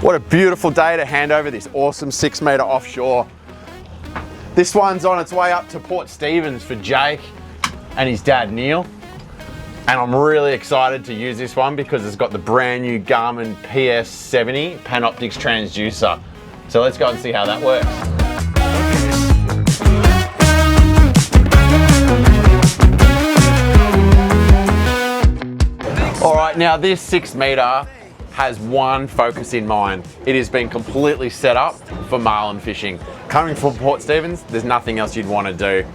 What a beautiful day to hand over this awesome 6 metre offshore. This one's on its way up to Port Stephens for Jake and his dad Neil. And I'm really excited to use this one because it's got the brand new Garmin PS70 Panoptix transducer. So let's go and see how that works. All right, now this 6 metre has one focus in mind. It has been completely set up for marlin fishing. Coming from Port Stephens, there's nothing else you'd want to do.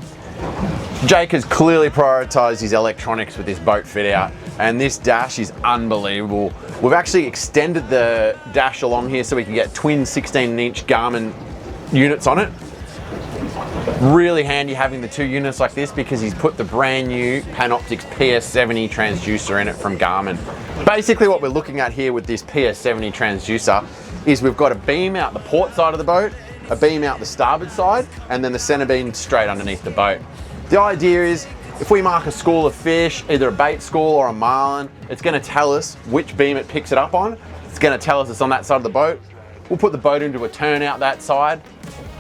Jake has clearly prioritised his electronics with this boat fit out, and this dash is unbelievable. We've actually extended the dash along here so we can get twin 16-inch Garmin units on it. Really handy having the 2 units like this because he's put the brand new Panoptix PS70 transducer in it from Garmin. Basically what we're looking at here with this PS70 transducer is we've got a beam out the port side of the boat, a beam out the starboard side, and then the center beam straight underneath the boat. The idea is if we mark a school of fish, either a bait school or a marlin, it's going to tell us which beam it picks it up on. It's going to tell us it's on that side of the boat. We'll put the boat into a turn out that side,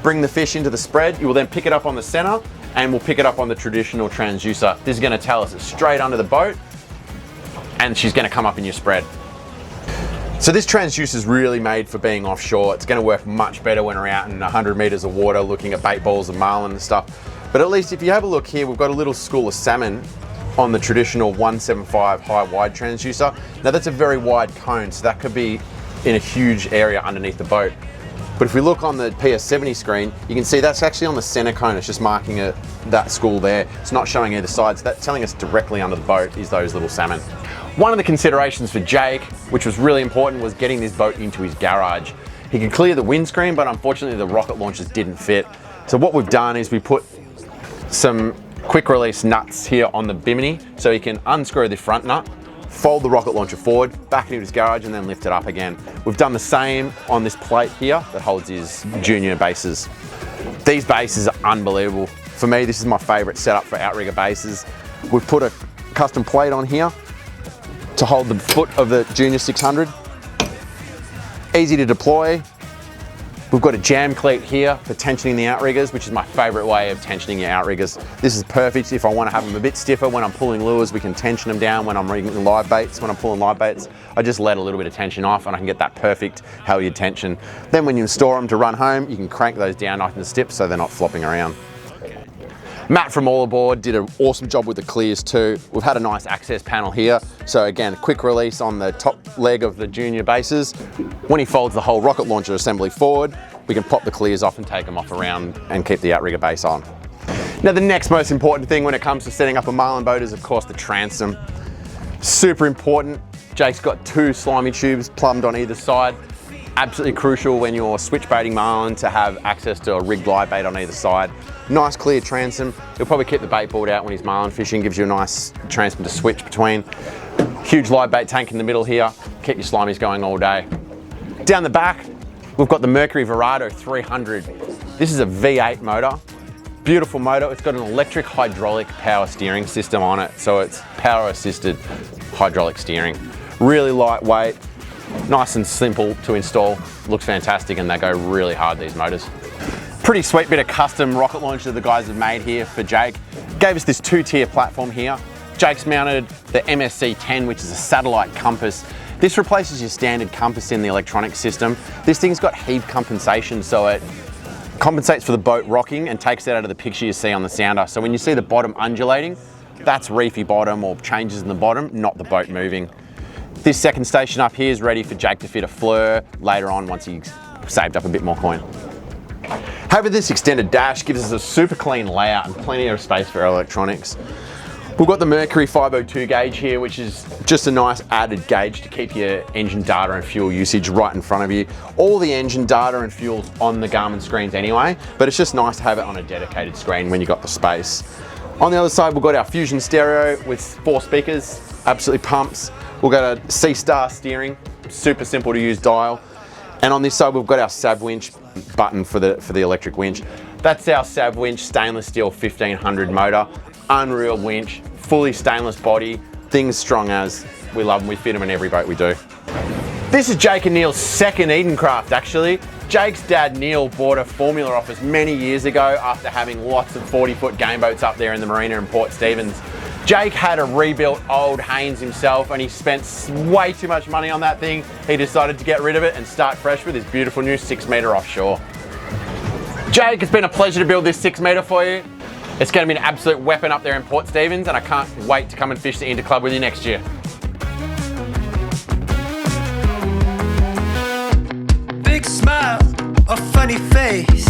bring the fish into the spread. You will then pick it up on the center and we'll pick it up on the traditional transducer. This is going to tell us it's straight under the boat and she's going to come up in your spread. So this transducer is really made for being offshore. It's going to work much better when we're out in 100 meters of water looking at bait balls and marlin and stuff. But at least if you have a look here, we've got a little school of salmon on the traditional 175 high wide transducer. Now that's a very wide cone, so that could be in a huge area underneath the boat. But if we look on the PS70 screen, you can see that's actually on the center cone. It's just marking that school there. It's not showing either side, so that's telling us directly under the boat is those little salmon. One of the considerations for Jake, which was really important, was getting this boat into his garage. He could clear the windscreen, but unfortunately the rocket launchers didn't fit. So what we've done is we put some quick release nuts here on the bimini so he can unscrew the front nut, fold the rocket launcher forward, back into his garage and then lift it up again. We've done the same on this plate here that holds his junior bases. These bases are unbelievable. For me, this is my favorite setup for outrigger bases. We've put a custom plate on here to hold the foot of the junior 600. Easy to deploy. We've got a jam cleat here for tensioning the outriggers, which is my favorite way of tensioning your outriggers. This is perfect if I want to have them a bit stiffer when I'm pulling lures. We can tension them down when I'm rigging live baits. When I'm pulling live baits, I just let a little bit of tension off and I can get that perfect halyard tension. Then when you store them to run home, you can crank those down nice and stiff so they're not flopping around. Matt from All Aboard did an awesome job with the clears too. We've had a nice access panel here. So again, quick release on the top leg of the junior bases. When he folds the whole rocket launcher assembly forward, we can pop the clears off and take them off around and keep the outrigger base on. Now the next most important thing when it comes to setting up a marlin boat is of course the transom. Super important. Jake's got 2 slimy tubes plumbed on either side. Absolutely crucial when you're switch baiting marlin to have access to a rigged live bait on either side. Nice clear transom. He'll probably keep the bait board out when he's marlin fishing, gives you a nice transom to switch between. Huge live bait tank in the middle here. Keep your slimies going all day. Down the back, we've got the Mercury Verado 300. This is a V8 motor. Beautiful motor. It's got an electric hydraulic power steering system on it. So it's power assisted hydraulic steering. Really lightweight, nice and simple to install. Looks fantastic and they go really hard, these motors. Pretty sweet bit of custom rocket launcher the guys have made here for Jake. Gave us this 2-tier platform here. Jake's mounted the MSC-10, which is a satellite compass. This replaces your standard compass in the electronic system. This thing's got heave compensation, so it compensates for the boat rocking and takes it out of the picture you see on the sounder. So when you see the bottom undulating, that's reefy bottom or changes in the bottom, not the boat moving. This second station up here is ready for Jake to fit a fleur later on once he's saved up a bit more coin. However, this extended dash gives us a super clean layout and plenty of space for our electronics. We've got the Mercury 502 gauge here, which is just a nice added gauge to keep your engine data and fuel usage right in front of you. All the engine data and fuel's on the Garmin screens anyway, but it's just nice to have it on a dedicated screen when you've got the space. On the other side, we've got our Fusion stereo with 4 speakers, absolutely pumps. We've got a C-Star steering, super simple to use dial. And on this side, we've got our Sav winch button for the electric winch. That's our Sav winch, stainless steel 1500 motor, unreal winch, fully stainless body, things strong as. We love them, we fit them in every boat we do. This is Jake and Neil's second Edencraft actually. Jake's dad Neil bought a formula off us many years ago after having lots of 40-foot game boats up there in the marina in Port Stephens. Jake had a rebuilt old Haynes himself and he spent way too much money on that thing. He decided to get rid of it and start fresh with his beautiful new 6-metre Offshore. Jake, it's been a pleasure to build this 6-metre for you. It's going to be an absolute weapon up there in Port Stephens and I can't wait to come and fish the Inter Club with you next year. Big smile, a funny face.